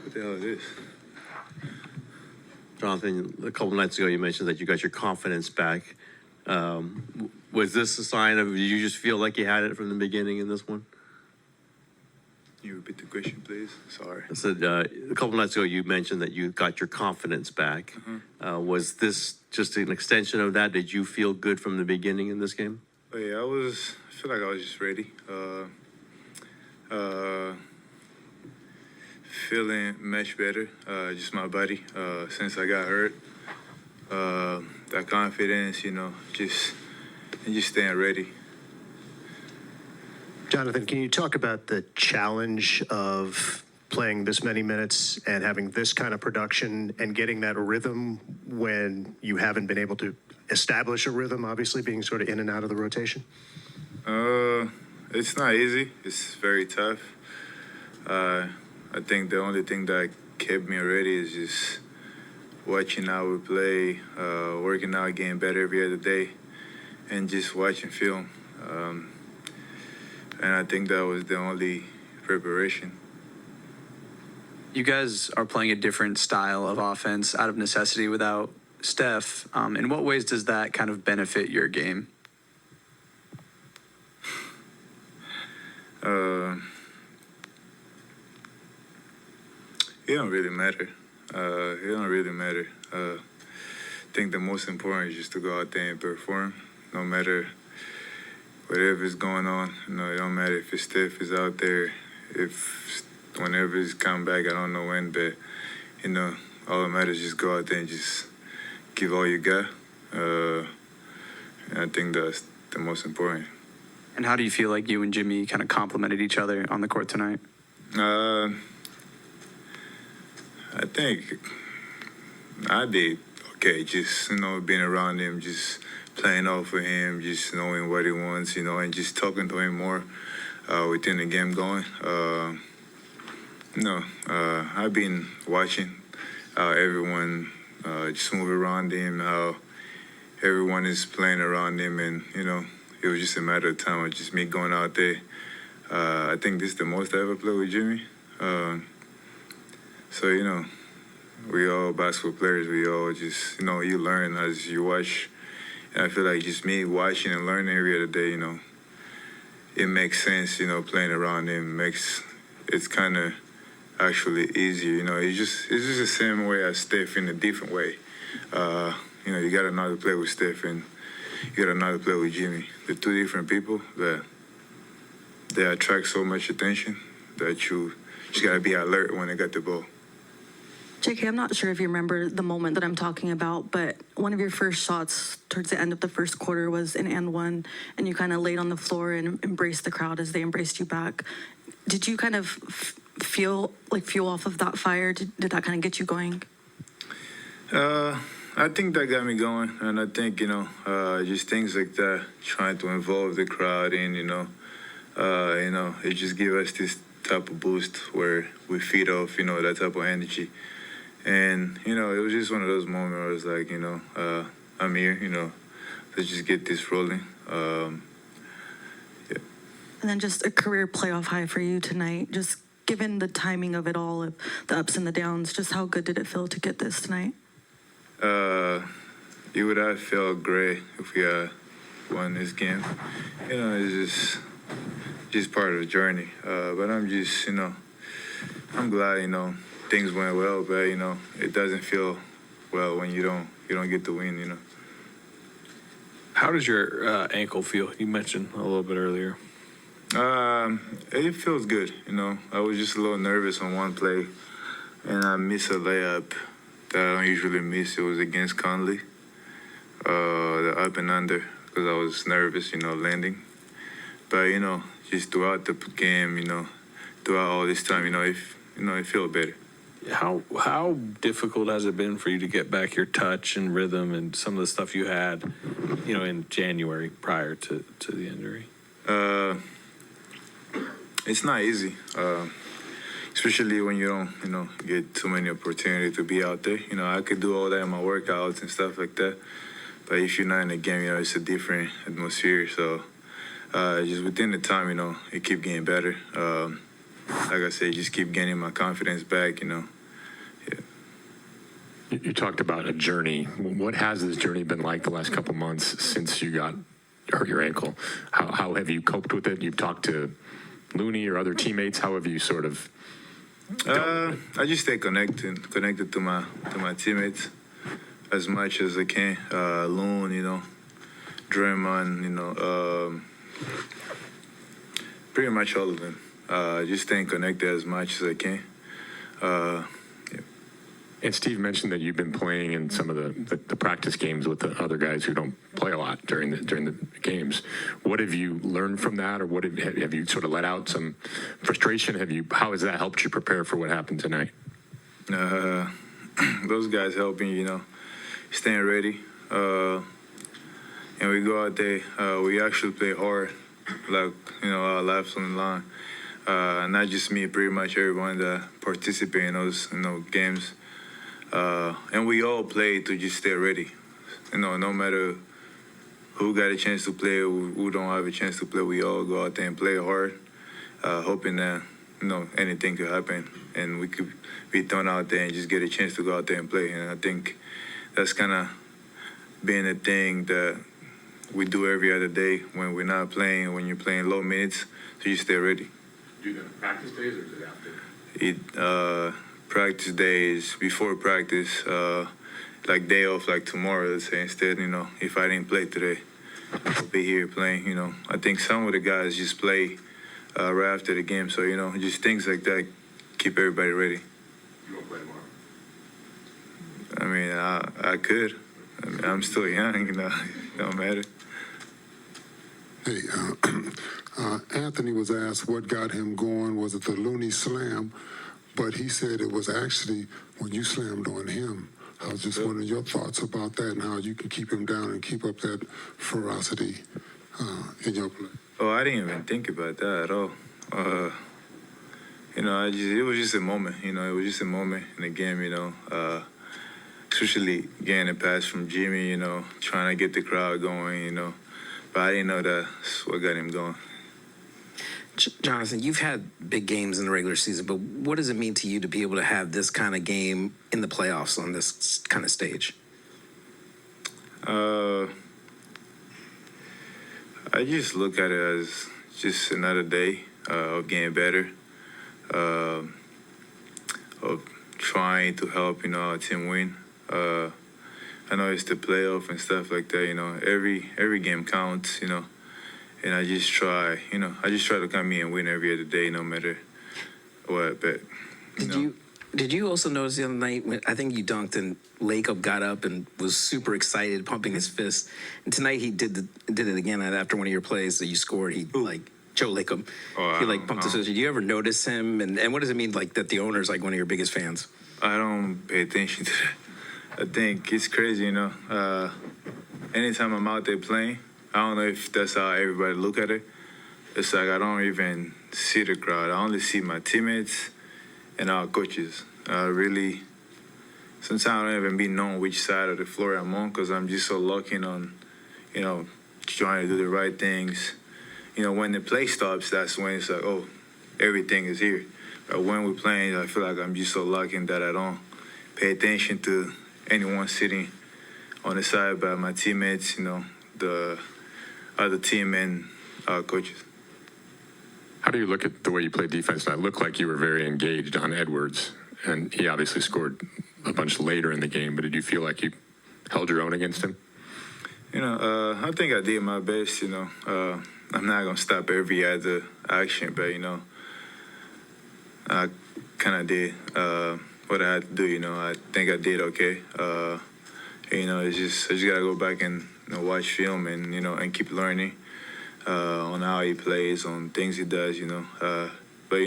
What the hell is this? Jonathan, a couple nights ago, you mentioned that you got your confidence back. Was this a sign of, did you just feel like you had it from the beginning in this one? Can you repeat the question, please? Sorry. I said, a couple nights ago, you mentioned that you got your confidence back. Was this just an extension of that? Did you feel good from the beginning in this game? Oh, yeah, I feel like I was just ready. Feeling much better, just my body, since I got hurt. That confidence, just staying ready. Jonathan, can you talk about the challenge of playing this many minutes and having this kind of production and getting that rhythm when you haven't been able to establish a rhythm, obviously being sort of in and out of the rotation? It's not easy. It's very tough. I think the only thing that kept me ready is just watching how we play, working out, getting better every other day, and just watching film. And I think that was the only preparation. You guys are playing a different style of offense out of necessity without Steph. In what ways does that kind of benefit your game? It don't really matter. I think the most important is just to go out there and perform, no matter whatever is going on. It don't matter if it's Steph is out there, whenever he's come back, I don't know when, but, all that matters is just go out there and just give all you got. And I think that's the most important. And how do you feel like you and Jimmy kind of complemented each other on the court tonight? I think I did okay, just, being around him, just playing off of him, just knowing what he wants, and just talking to him more within the game going. I've been watching how everyone just move around him, how everyone is playing around him, and, it was just a matter of time of just me going out there. I think this is the most I ever played with Jimmy. So, we all basketball players, we all just, you learn as you watch. And I feel like just me watching and learning every other day, it makes sense, playing around him it's kind of actually easier, it's just the same way as Steph in a different way. You got another play with Steph and you got another play with Jimmy. They're two different people, but they attract so much attention that you just got to be alert when they got the ball. JK, I'm not sure if you remember the moment that I'm talking about, but one of your first shots towards the end of the first quarter was an and one, and you kind of laid on the floor and embraced the crowd as they embraced you back. Did you kind of feel fuel off of that fire? Did that kind of get you going? I think that got me going, and I think, just things like that, trying to involve the crowd in, it just gives us this type of boost where we feed off, that type of energy. And, it was just one of those moments where I was like, I'm here, let's just get this rolling. Yeah. And then just a career playoff high for you tonight, just given the timing of it all, of the ups and the downs, just how good did it feel to get this tonight? It would have felt great if we had won this game. It's just part of the journey. But I'm just, I'm glad, things went well, but, it doesn't feel well when you don't get the win, How does your ankle feel? You mentioned a little bit earlier. It feels good, I was just a little nervous on one play, and I missed a layup that I don't usually miss. It was against Conley, the up and under, because I was nervous, landing. But, just throughout the game, throughout all this time, it feels better. How difficult has it been for you to get back your touch and rhythm and some of the stuff you had, in January prior to the injury? It's not easy, especially when you don't, get too many opportunities to be out there. I could do all that in my workouts and stuff like that, but if you're not in the game, it's a different atmosphere. So just within the time, it keep getting better. Like I said, just keep gaining my confidence back, You talked about a journey. What has this journey been like the last couple months since you hurt your ankle? How have you coped with it? You've talked to Looney or other teammates. How have you sort of? I just stay connected to my teammates as much as I can. Looney, Draymond, pretty much all of them. Just staying connected as much as I can. And Steve mentioned that you've been playing in some of the practice games with the other guys who don't play a lot during the games. What have you learned from that, or what have you sort of let out some frustration? How has that helped you prepare for what happened tonight? Those guys helping, staying ready. And we go out there, we actually play hard, like, our lives on the line. Not just me, pretty much everyone that participate in those games. And we all play to just stay ready. No matter who got a chance to play or who don't have a chance to play, we all go out there and play hard, hoping that, anything could happen and we could be thrown out there and just get a chance to go out there and play. And I think that's kind of been a thing that we do every other day when we're not playing, when you're playing low minutes, so you stay ready. Do you do practice days or is it after? Practice days, before practice, like day off, like tomorrow, let's say, instead, if I didn't play today, I'll be here playing, I think some of the guys just play right after the game, so, just things like that keep everybody ready. You won't play tomorrow? I mean, I could. I'm still young, it don't matter. Hey, Anthony was asked what got him going. Was it the Looney slam? But he said it was actually when you slammed on him. I was just wondering your thoughts about that and how you can keep him down and keep up that ferocity in your play. Oh, I didn't even think about that at all. It was just a moment, it was just a moment in the game, especially getting a pass from Jimmy, trying to get the crowd going, but I didn't know that's what got him going. Jonathan, you've had big games in the regular season, but what does it mean to you to be able to have this kind of game in the playoffs on this kind of stage? I just look at it as just another day of getting better, of trying to help, our team win. I know it's the playoff and stuff like that, every game counts, and I just try to come in and win every other day, no matter what. But Did you also notice the other night when I think you dunked and Lacob got up and was super excited, pumping his fist, and tonight he did it again after one of your plays that you scored. Joe Lacob, he pumped his fist. Did you ever notice him? And what does it mean that the owner's one of your biggest fans? I don't pay attention to that. I think it's crazy, Anytime I'm out there playing, I don't know if that's how everybody look at it. It's like I don't even see the crowd. I only see my teammates and our coaches. Sometimes I don't even be knowing which side of the floor I'm on because I'm just so locked in on, trying to do the right things. When the play stops, that's when it's like, oh, everything is here. But when we're playing, I feel like I'm just so locked in that I don't pay attention to anyone sitting on the side by my teammates, the other team and our coaches. How do you look at the way you played defense? It looked like you were very engaged on Edwards, and he obviously scored a bunch later in the game, but did you feel like you held your own against him? I think I did my best, I'm not going to stop every other action, but, I kind of did what I had to do, I think I did okay. I just got to go back and watch film and, and keep learning on how he plays, on things he does, But,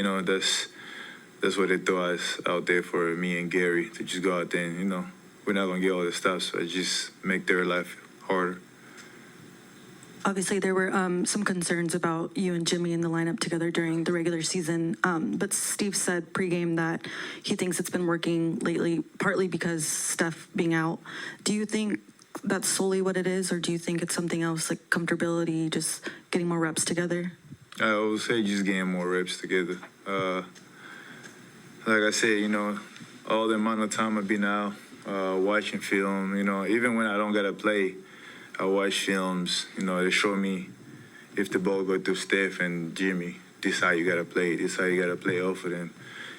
that's what they throw us out there for me and Gary to just go out there and, we're not going to get all the stuff, so just make their life harder. Obviously, there were some concerns about you and Jimmy in the lineup together during the regular season. But Steve said pregame that he thinks it's been working lately, partly because Steph being out. Do you think that's solely what it is, or do you think it's something else like comfortability, just getting more reps together? I would say just getting more reps together. Like I said, all the amount of time I've been out, watching film. You know, even when I don't gotta play, I watch films. You know, they show me if the ball go to Steph and Jimmy. This how you gotta play. This how you gotta play off of them.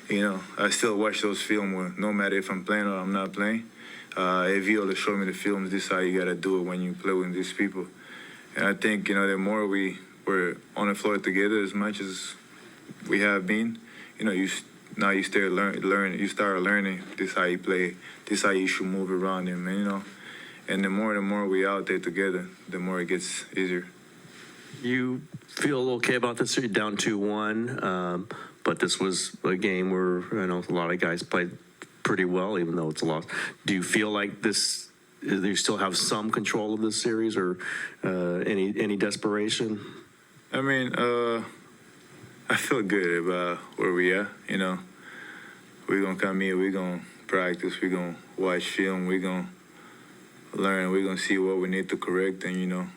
You know, I still watch those films no matter if I'm playing or I'm not playing. If you to show me the films, this how you gotta do it when you play with these people. And I think, you know, the more we're on the floor together as much as we have been, you know, you start learning this how you play, this how you should move around him, and, you know. And the more we out there together, the more it gets easier. You feel okay about this? You're down 2-1, but this was a game where I know a lot of guys played pretty well, even though it's a loss. Do you feel like this? You still have some control of this series, or any desperation? I mean, I feel good about where we are. You know, we're gonna come here, we're gonna practice, we're gonna watch film, we're gonna learn, we're gonna see what we need to correct, and, you know,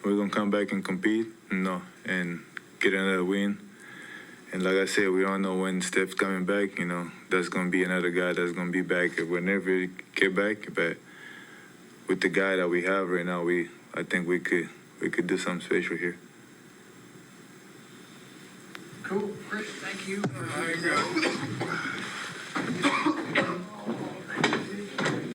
we're gonna come back and compete, you know, and get another win. And like I said, we all know when Steph's coming back, you know, that's gonna be another guy that's gonna be back whenever he get back. But with the guy that we have right now, I think we could do something special here. Cool. Great. Thank you.